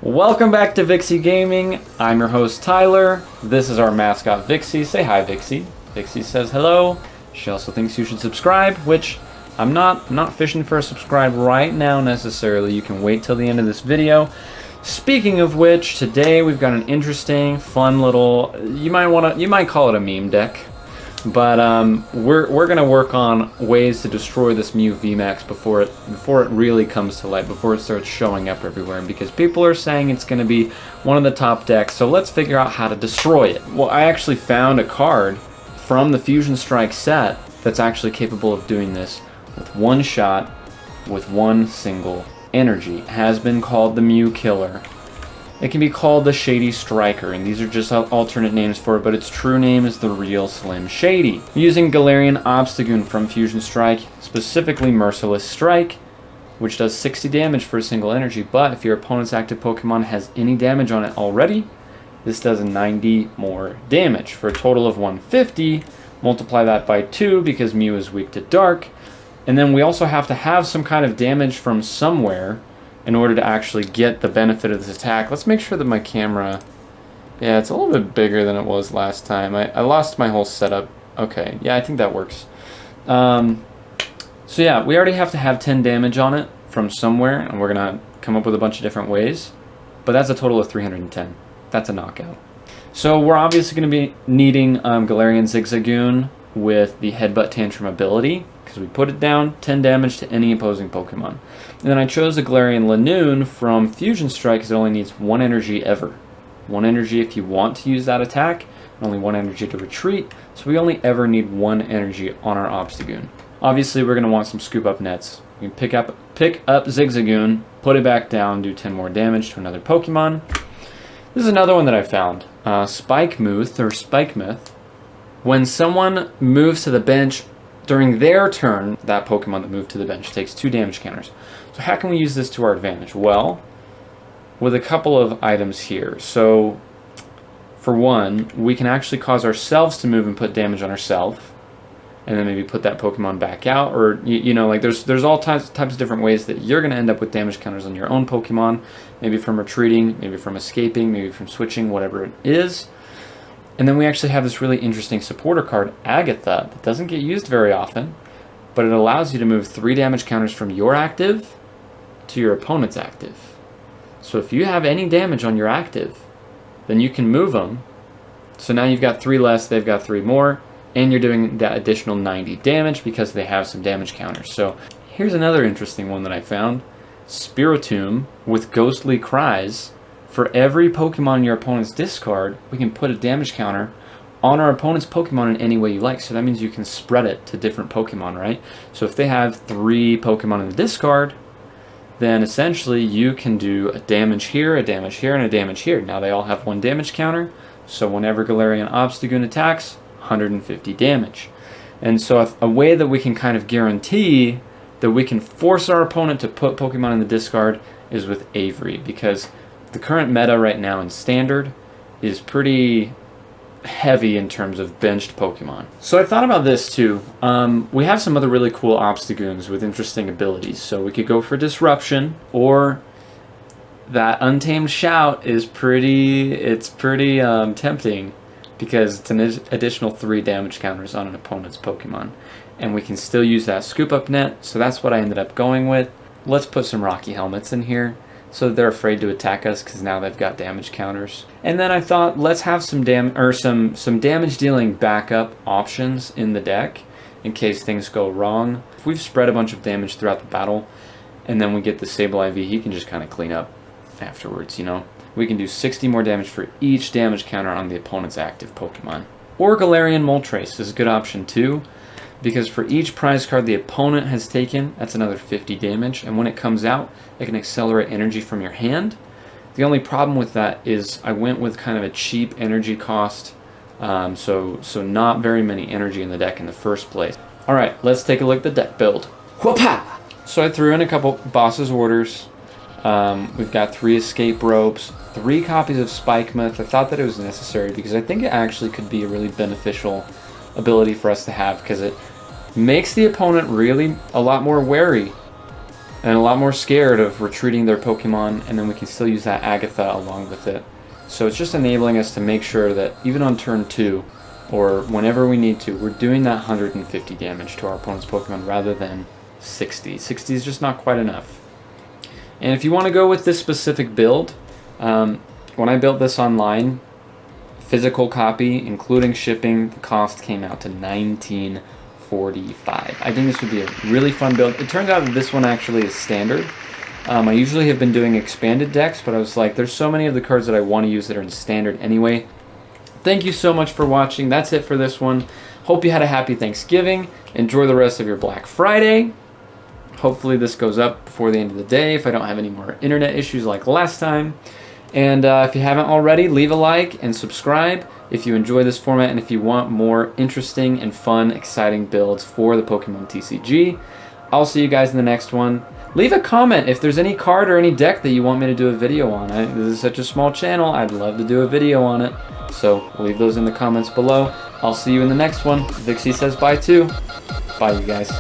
Welcome back to Vixie Gaming. I'm your host Tyler. This is our mascot Vixie. Say hi, Vixie. Vixie says hello. She also thinks you should subscribe, which I'm not fishing for a subscribe right now necessarily. You can wait till the end of this video. Speaking of which, today we've got an interesting, fun little, you might call it a meme deck. But we're gonna work on ways to destroy this Mew VMAX before it really comes to light, before it starts showing up everywhere, because people are saying it's gonna be one of the top decks. So let's figure out how to destroy it. Well, I actually found a card from the Fusion Strike set that's actually capable of doing this with one shot, with one single energy. It has been called the Mew Killer. It can be called the Shady Striker, and these are just alternate names for it, but its true name is the real Slim Shady. Using Galarian Obstagoon from Fusion Strike, specifically Merciless Strike, which does 60 damage for a single energy, but if your opponent's active Pokemon has any damage on it already, this does 90 more damage for a total of 150. Multiply that by 2 because Mew is weak to Dark, and then we also have to have some kind of damage from somewhere in order to actually get the benefit of this attack. Let's make sure that my camera, yeah, it's a little bit bigger than it was last time. I lost my whole setup. Okay, yeah, I think that works. So yeah, we already have to have 10 damage on it from somewhere, and we're gonna come up with a bunch of different ways, but that's a total of 310. That's a knockout. So we're obviously gonna be needing Galarian Zigzagoon with the Headbutt Tantrum ability, because we put it down, 10 damage to any opposing Pokemon. And then I chose a Galarian Lanoon from Fusion Strike because it only needs 1 energy ever. 1 energy if you want to use that attack, and only 1 energy to retreat, so we only ever need 1 energy on our Obstagoon. Obviously we're going to want some scoop up nets. You can pick up Zigzagoon, put it back down, do 10 more damage to another Pokemon. This is another one that I found. Spikemouth. When someone moves to the bench during their turn, that Pokemon that moved to the bench takes 2 damage counters. So how can we use this to our advantage? Well, with a couple of items here. So, for one, we can actually cause ourselves to move and put damage on ourselves, and then maybe put that Pokemon back out, or you know, like there's all types of different ways that you're going to end up with damage counters on your own Pokemon, maybe from retreating, maybe from escaping, maybe from switching, whatever it is. And then we actually have this really interesting supporter card, Agatha, that doesn't get used very often, but it allows you to move 3 damage counters from your active to your opponent's active. So if you have any damage on your active, then you can move them. So now you've got 3 less, they've got 3 more, and you're doing that additional 90 damage because they have some damage counters. So here's another interesting one that I found. Spiritomb with Ghostly Cries. For every Pokemon in your opponent's discard, we can put a damage counter on our opponent's Pokemon in any way you like. So that means you can spread it to different Pokemon, right? So if they have 3 Pokemon in the discard, then essentially you can do a damage here, a damage here, and a damage here. Now they all have 1 damage counter, so whenever Galarian Obstagoon attacks, 150 damage. And so a way that we can kind of guarantee that we can force our opponent to put Pokemon in the discard is with Avery, because the current meta right now in Standard is pretty heavy in terms of benched Pokemon. So I thought about this too. We have some other really cool Obstagoons with interesting abilities. So we could go for Disruption, or that Untamed Shout is pretty tempting because it's an additional 3 damage counters on an opponent's Pokemon. And we can still use that Scoop Up Net, so that's what I ended up going with. Let's put some Rocky Helmets in here, so they're afraid to attack us because now they've got damage counters. And then I thought, let's have some damage dealing backup options in the deck in case things go wrong. If we've spread a bunch of damage throughout the battle and then we get the Sable IV, he can just kind of clean up afterwards, you know. We can do 60 more damage for each damage counter on the opponent's active Pokemon. Or Galarian Moltres is a good option too, because for each prize card the opponent has taken, that's another 50 damage, and when it comes out, it can accelerate energy from your hand. The only problem with that is I went with kind of a cheap energy cost, so not very many energy in the deck in the first place. Alright, let's take a look at the deck build. Whoop-ha! So I threw in a couple Boss's Orders. We've got 3 Escape Ropes, 3 copies of Spikemouth. I thought that it was necessary because I think it actually could be a really beneficial ability for us to have, because it makes the opponent really a lot more wary and a lot more scared of retreating their Pokemon, and then we can still use that Agatha along with it. So it's just enabling us to make sure that even on turn 2, or whenever we need to, we're doing that 150 damage to our opponent's Pokemon rather than 60. 60 is just not quite enough. And if you want to go with this specific build, when I built this online, physical copy, including shipping, the cost came out to $19.45. I think this would be a really fun build. It turns out that this one actually is standard. I usually have been doing expanded decks, but I was like, there's so many of the cards that I want to use that are in standard anyway. Thank you so much for watching. That's it for this one. Hope you had a happy Thanksgiving. Enjoy the rest of your Black Friday. Hopefully this goes up before the end of the day if I don't have any more internet issues like last time. And if you haven't already, leave a like and subscribe if you enjoy this format and if you want more interesting and fun, exciting builds for the Pokemon TCG. I'll see you guys in the next one. Leave a comment if there's any card or any deck that you want me to do a video on. This is such a small channel, I'd love to do a video on it. So leave those in the comments below. I'll see you in the next one. Vixie says bye too. Bye you guys.